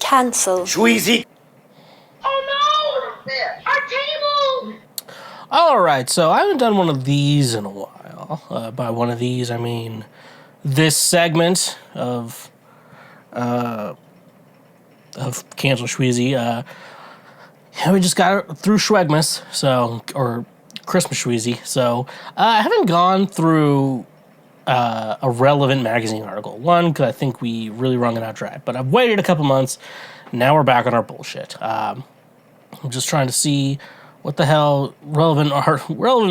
cancelled. Schweezy. Oh no! Our table! Alright, so I haven't done one of these in a while. By one of these, I mean this segment of Cancel Schweezy. We just got through Schwegmas, or Christmas Schweezy, so I haven't gone through a relevant magazine article. One, because I think we really wrung it out dry, but I've waited a couple months, now we're back on our bullshit. I'm just trying to see what the hell relevant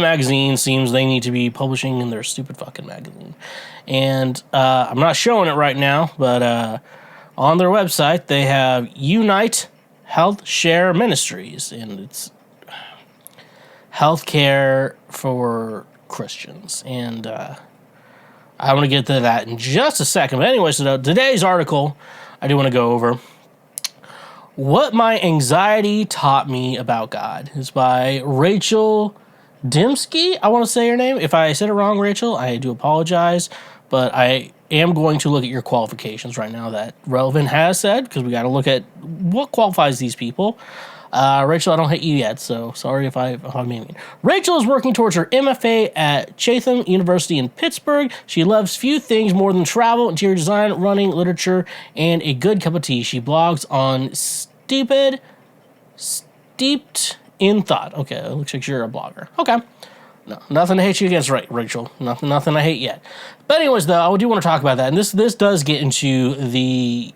magazine seems they need to be publishing in their stupid fucking magazine. And I'm not showing it right now, but on their website, they have Unite Health Share Ministries, and it's healthcare for Christians. And I want to get to that in just a second. But anyway, so today's article I do want to go over. What My Anxiety Taught Me About God is by Rachel Dimsky. I want to say her name. If I said it wrong, Rachel, I do apologize. But I am going to look at your qualifications right now that Relevant has said, because we got to look at what qualifies these people. Rachel, I don't hate you yet, so sorry if I'm mean. Rachel is working towards her MFA at Chatham University in Pittsburgh. She loves few things more than travel, interior design, running, literature, and a good cup of tea. She blogs on Steeped in Thought. Okay, it looks like you're a blogger. Okay. No, nothing to hate you against, right, Rachel. Nothing I hate yet. But anyways, though, I do want to talk about that, and this does get into the,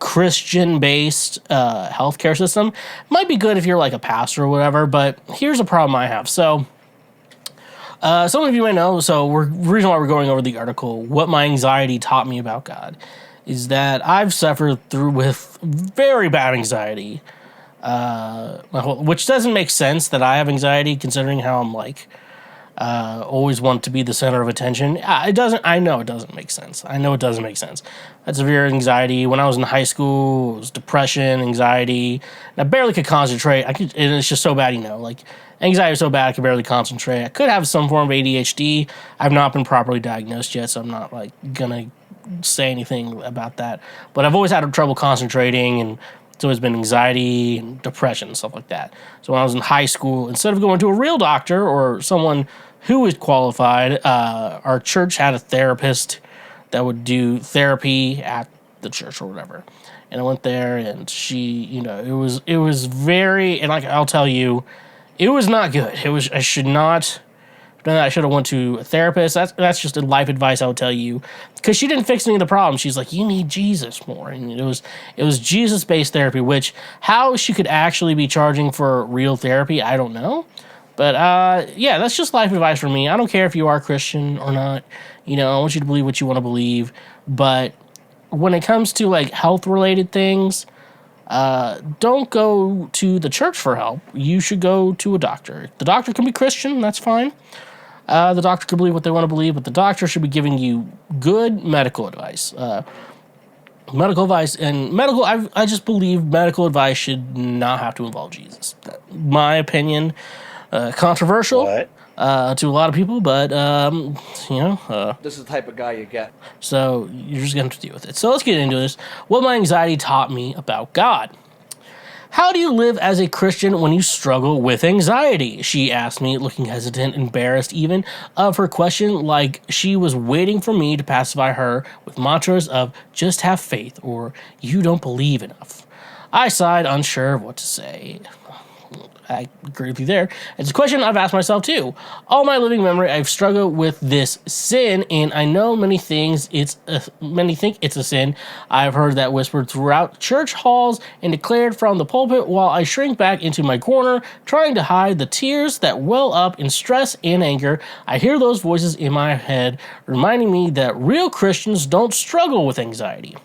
Christian-based healthcare system. Might be good if you're like a pastor or whatever, but here's a problem I have. So, some of you may know, the reason why we're going over the article, What My Anxiety Taught Me About God, is that I've suffered with very bad anxiety, which doesn't make sense that I have anxiety considering how I'm always want to be the center of attention. I know it doesn't make sense. I had severe anxiety when I was in high school. It was depression, anxiety, and I barely could concentrate. And it's just so bad, anxiety was so bad I could barely concentrate. I could have some form of ADHD. I've not been properly diagnosed yet, so I'm not gonna say anything about that. But I've always had trouble concentrating, and it's always been anxiety and depression and stuff like that. So when I was in high school, instead of going to a real doctor or someone who was qualified, our church had a therapist that would do therapy at the church or whatever. And I went there, and she, it was very, and I'll tell you, it was not good. I should have went to a therapist. That's just a life advice I would tell you, because she didn't fix any of the problems. She's like, you need Jesus more, and it was Jesus-based therapy. Which how she could actually be charging for real therapy, I don't know. But yeah, that's just life advice for me. I don't care if you are Christian or not. I want you to believe what you want to believe. But when it comes to health-related things, don't go to the church for help. You should go to a doctor. The doctor can be Christian, that's fine. The doctor can believe what they want to believe, but the doctor should be giving you good medical advice. I just believe medical advice should not have to involve Jesus. My opinion, controversial to a lot of people, but, this is the type of guy you get. So you're just going to have to deal with it. So let's get into this. What my anxiety taught me about God. How do you live as a Christian when you struggle with anxiety? She asked me, looking hesitant, embarrassed even of her question, like she was waiting for me to pacify her with mantras of just have faith or you don't believe enough. I sighed, unsure of what to say. I agree with you there. It's a question I've asked myself too. All my living memory, I've struggled with this sin, and I know many think it's a sin. I've heard that whispered throughout church halls and declared from the pulpit while I shrink back into my corner, trying to hide the tears that well up in stress and anger. I hear those voices in my head reminding me that real Christians don't struggle with anxiety.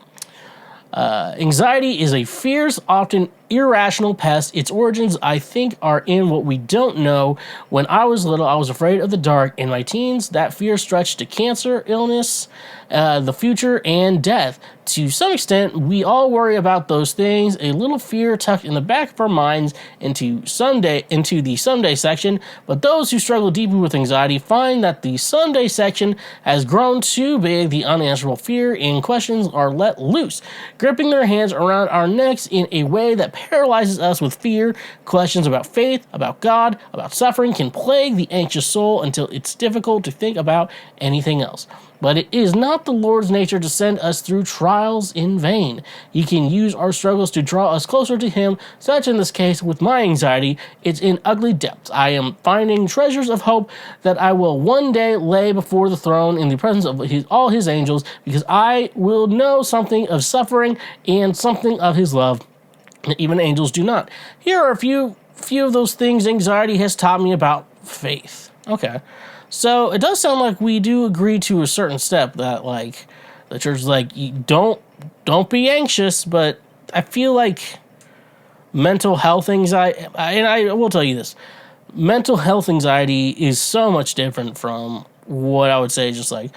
Anxiety is a fear often irrational pest. Its origins, I think, are in what we don't know. When I was little, I was afraid of the dark. In my teens, that fear stretched to cancer, illness, the future, and death. To some extent, we all worry about those things. A little fear tucked in the back of our minds into the someday section. But those who struggle deeply with anxiety find that the someday section has grown too big. The unanswerable fear and questions are let loose, gripping their hands around our necks in a way that paralyzes us with fear. Questions about faith, about God, about suffering can plague the anxious soul until it's difficult to think about anything else. But it is not the Lord's nature to send us through trials in vain. He can use our struggles to draw us closer to Him, such in this case with my anxiety. It's in ugly depths. I am finding treasures of hope that I will one day lay before the throne in the presence of all His angels, because I will know something of suffering and something of His love. Even angels do not. Here are a few of those things anxiety has taught me about faith. Okay. So it does sound like we do agree to a certain step that, like, the church is like, don't be anxious, but I feel like mental health anxiety, and I will tell you this, mental health anxiety is so much different from what I would say just like,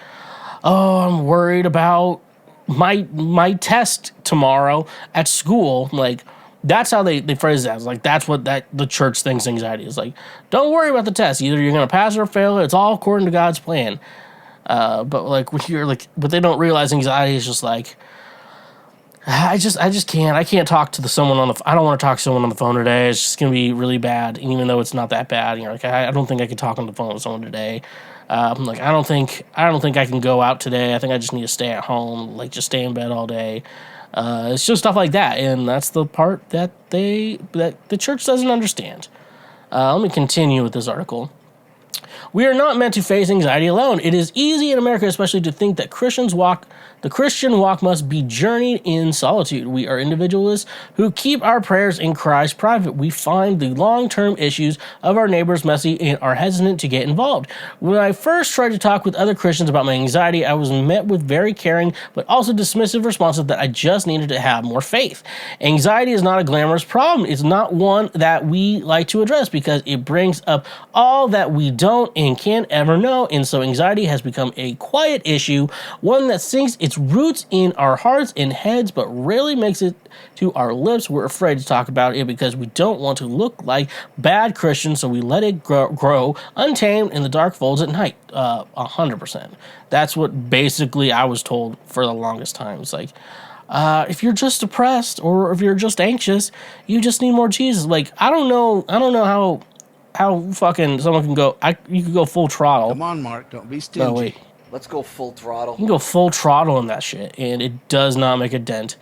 oh, I'm worried about my test tomorrow at school. Like, that's how they phrase that. It's like, that's what the church thinks anxiety is. Like, don't worry about the test. Either you're going to pass or fail. It's all according to God's plan. But like, when you're like, but they don't realize anxiety is just like, I just can't. I can't talk to someone on the. I don't want to talk to someone on the phone today. It's just going to be really bad. And even though it's not that bad, and you're like, I don't think I can talk on the phone with someone today. I'm like, I don't think I can go out today. I think I just need to stay at home, like just stay in bed all day. It's just stuff like that, and that's the part that the church doesn't understand. Let me continue with this article. We are not meant to face anxiety alone. It is easy in America, especially, to think that the Christian walk must be journeyed in solitude. We are individualists who keep our prayers and cries private. We find the long-term issues of our neighbors messy and are hesitant to get involved. When I first tried to talk with other Christians about my anxiety, I was met with very caring but also dismissive responses that I just needed to have more faith. Anxiety is not a glamorous problem. It's not one that we like to address because it brings up all that we don't and can't ever know, and so anxiety has become a quiet issue, one that sinks its roots in our hearts and heads but rarely makes it to our lips. We're afraid to talk about it because we don't want to look like bad Christians, so we let it grow untamed in the dark folds at night. 100%. That's what basically I was told for the longest time. It's like, if you're just depressed or if you're just anxious, you just need more Jesus. Like, I don't know how fucking someone can go. You could go full throttle. Come on, Mark. Don't be stingy. No, wait. Let's go full throttle. You can go full throttle in that shit, and it does not make a dent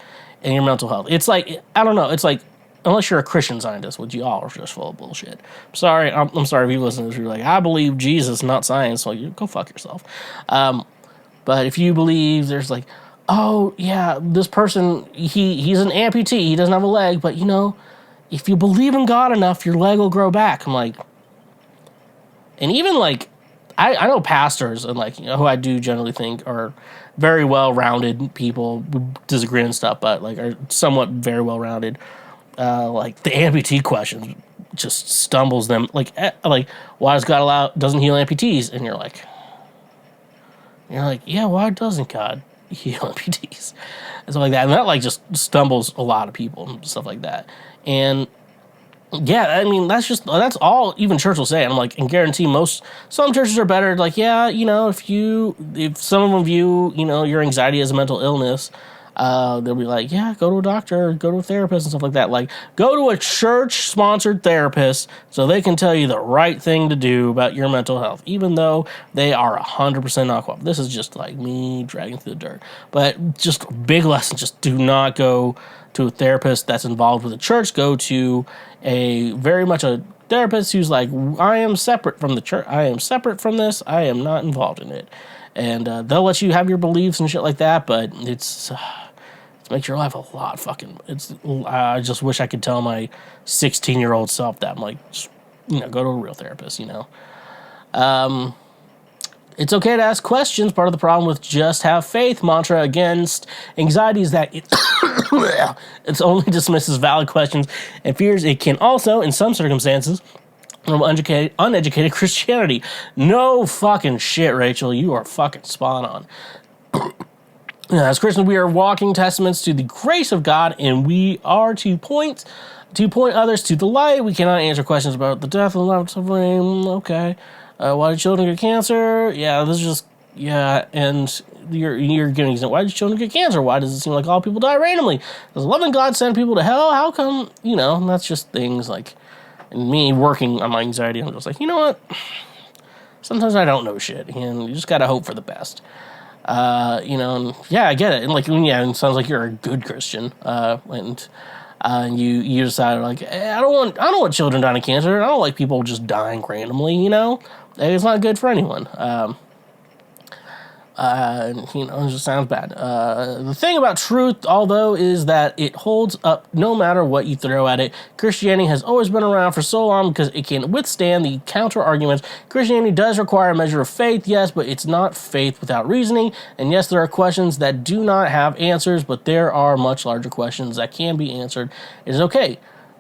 in your mental health. It's like, I don't know. It's like, unless you're a Christian Scientist, which you all are just full of bullshit. I'm sorry if you listen to this. You're like, I believe Jesus, not science. So you go fuck yourself. But if you believe there's like, oh yeah, this person, he's an amputee. He doesn't have a leg, but if you believe in God enough, your leg will grow back. I'm like, and even like, I know pastors and like, who I do generally think are very well-rounded people who disagree and stuff, but like are somewhat very well-rounded. Like the amputee question just stumbles them. Like why does God doesn't heal amputees? And you're like, yeah, why doesn't God heal amputees? And stuff like that. And that like just stumbles a lot of people and stuff like that. And yeah, I mean, that's all even church will say. And I'm like, and guarantee some churches are better. Like, yeah, if some of them view, your anxiety as a mental illness, they'll be like, yeah, go to a doctor, go to a therapist and stuff like that. Like, go to a church-sponsored therapist so they can tell you the right thing to do about your mental health, even though they are 100% not qualified. This is just like me dragging through the dirt. But just a big lesson, just do not go to a therapist that's involved with the church. Go to very much a therapist who's like, I am separate from the church. I am separate from this. I am not involved in it. And they'll let you have your beliefs and shit like that, but it makes your life a lot fucking. I just wish I could tell my 16-year-old self that. I'm like, just, go to a real therapist, It's okay to ask questions. Part of the problem with just have faith mantra against anxiety is that it's only dismisses valid questions and fears it can also, in some circumstances, from uneducated Christianity. No fucking shit, Rachel. You are fucking spot on. As Christians, we are walking testaments to the grace of God, and we are to point others to the light. We cannot answer questions about the death and love suffering. Okay. Why do children get cancer? Yeah, this is just, yeah, and you're getting, why do children get cancer? Why does it seem like all people die randomly? Does loving God send people to hell? How come, that's just things like, and me working on my anxiety, I'm just like, you know what? Sometimes I don't know shit, and you just gotta hope for the best. And yeah, I get it. And like, yeah, it sounds like you're a good Christian. And you decided like, I don't want children dying of cancer. I don't like people just dying randomly, It's not good for anyone. It just sounds bad. The thing about truth, although, is that it holds up no matter what you throw at it. Christianity has always been around for so long because it can withstand the counter arguments. Christianity does require a measure of faith, yes, but it's not faith without reasoning. And yes, there are questions that do not have answers, but there are much larger questions that can be answered. It is okay.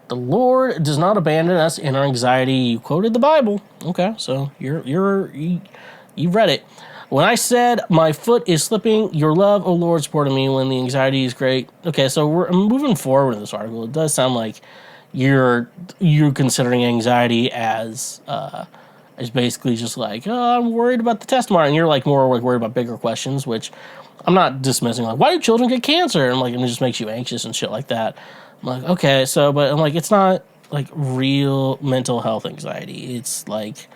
The Lord does not abandon us in our anxiety. You quoted the Bible. Okay, so you've read it. When I said, my foot is slipping, your love, O Lord, supported me when the anxiety is great. Okay, so we're moving forward in this article. It does sound like you're considering anxiety as basically just like, oh, I'm worried about the test tomorrow. And you're like more like worried about bigger questions, which I'm not dismissing. Like, why do children get cancer? And like, and it just makes you anxious and shit like that. I'm like, okay, so, but I'm like, it's not like real mental health anxiety. It's like,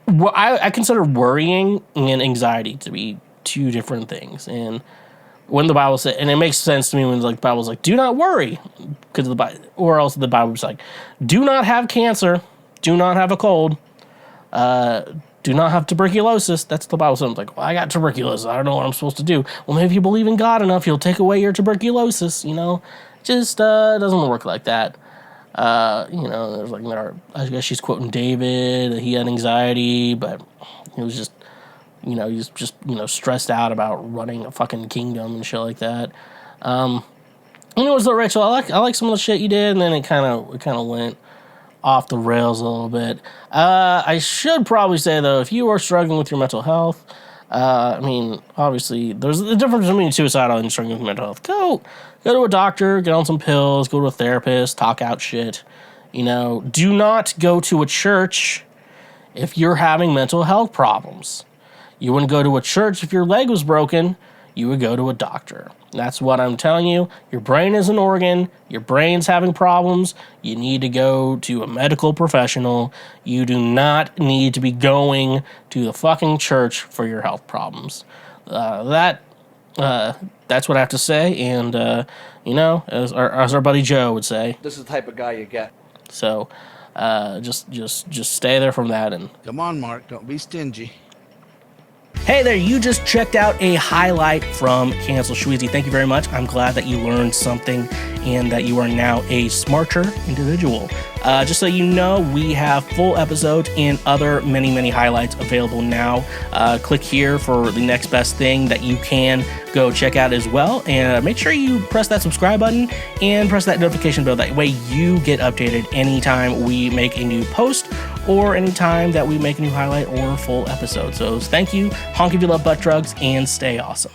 I consider worrying and anxiety to be two different things. And when the Bible said, and it makes sense to me when like the Bible's like, do not worry, because of the Bible, or else the Bible was like, do not have cancer, do not have a cold, do not have tuberculosis. That's the Bible. So I'm like, well, I got tuberculosis. I don't know what I'm supposed to do. Well, maybe if you believe in God enough, He'll take away your tuberculosis. Just doesn't work like that. There's like, I guess she's quoting David. He had anxiety, but he was just, he was just, stressed out about running a fucking kingdom and shit like that. So Rachel, I like some of the shit you did, and then it kind of went off the rails a little bit. I should probably say though, if you are struggling with your mental health, obviously there's a difference between suicidal and struggling with mental health. Go to a doctor, get on some pills, go to a therapist, talk out shit. Do not go to a church if you're having mental health problems. You wouldn't go to a church if your leg was broken. You would go to a doctor. That's what I'm telling you. Your brain is an organ. Your brain's having problems. You need to go to a medical professional. You do not need to be going to the fucking church for your health problems. That's what I have to say. And, as our buddy Joe would say, this is the type of guy you get. So, just stay there from that. And come on, Mark, don't be stingy. Hey there, you just checked out a highlight from Cancel Schweezy. Thank you very much. I'm glad that you learned something and that you are now a smarter individual. Just so you know, we have full episodes and other many highlights available now. Click here for the next best thing that you can go check out as well. And make sure you press that subscribe button and press that notification bell. That way you get updated anytime we make a new post or anytime that we make a new highlight or full episode. So thank you, honk if you love butt drugs, and stay awesome.